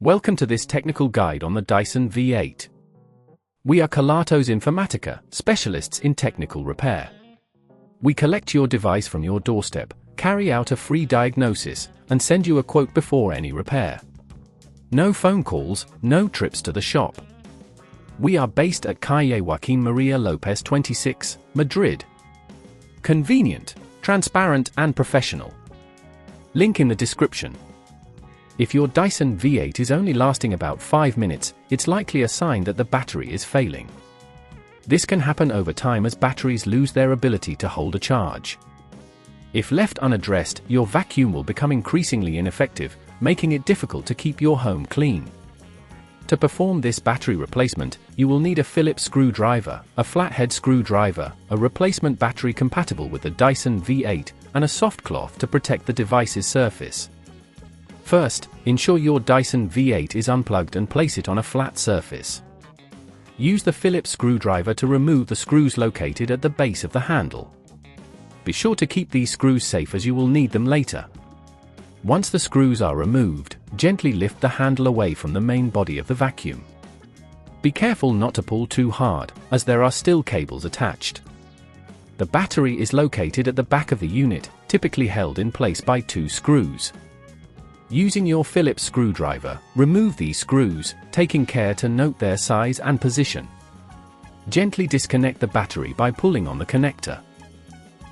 Welcome to this technical guide on the Dyson V8. We are Kelatos Informatica, specialists in technical repair. We collect your device from your doorstep, carry out a free diagnosis, and send you a quote before any repair. No phone calls, no trips to the shop. We are based at Calle Joaquín María López 26, Madrid. Convenient, transparent and professional. Link in the description. If your Dyson V8 is only lasting about 5 minutes, it's likely a sign that the battery is failing. This can happen over time as batteries lose their ability to hold a charge. If left unaddressed, your vacuum will become increasingly ineffective, making it difficult to keep your home clean. To perform this battery replacement, you will need a Phillips screwdriver, a flathead screwdriver, a replacement battery compatible with the Dyson V8, and a soft cloth to protect the device's surface. First, ensure your Dyson V8 is unplugged and place it on a flat surface. Use the Phillips screwdriver to remove the screws located at the base of the handle. Be sure to keep these screws safe as you will need them later. Once the screws are removed, gently lift the handle away from the main body of the vacuum. Be careful not to pull too hard, as there are still cables attached. The battery is located at the back of the unit, typically held in place by 2 screws. Using your Phillips screwdriver, remove these screws, taking care to note their size and position. Gently disconnect the battery by pulling on the connector.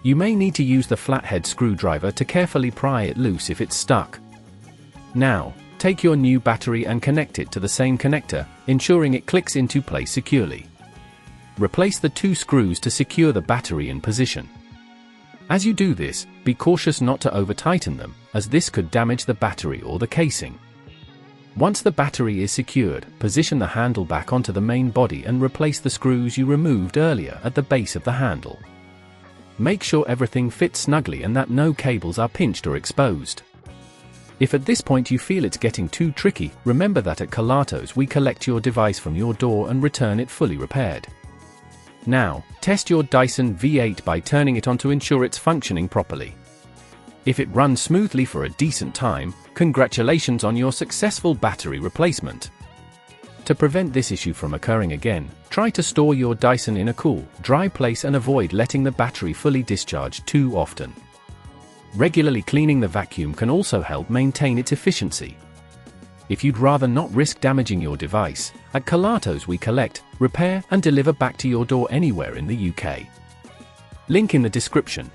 You may need to use the flathead screwdriver to carefully pry it loose if it's stuck. Now, take your new battery and connect it to the same connector, ensuring it clicks into place securely. Replace the 2 screws to secure the battery in position. As you do this, be cautious not to over-tighten them, as this could damage the battery or the casing. Once the battery is secured, position the handle back onto the main body and replace the screws you removed earlier at the base of the handle. Make sure everything fits snugly and that no cables are pinched or exposed. If at this point you feel it's getting too tricky, remember that at Kelatos we collect your device from your door and return it fully repaired. Now, test your Dyson V8 by turning it on to ensure it's functioning properly. If it runs smoothly for a decent time, congratulations on your successful battery replacement. To prevent this issue from occurring again, try to store your Dyson in a cool, dry place and avoid letting the battery fully discharge too often. Regularly cleaning the vacuum can also help maintain its efficiency. If you'd rather not risk damaging your device, at Kelatos we collect, repair and deliver back to your door anywhere in the UK. Link in the description.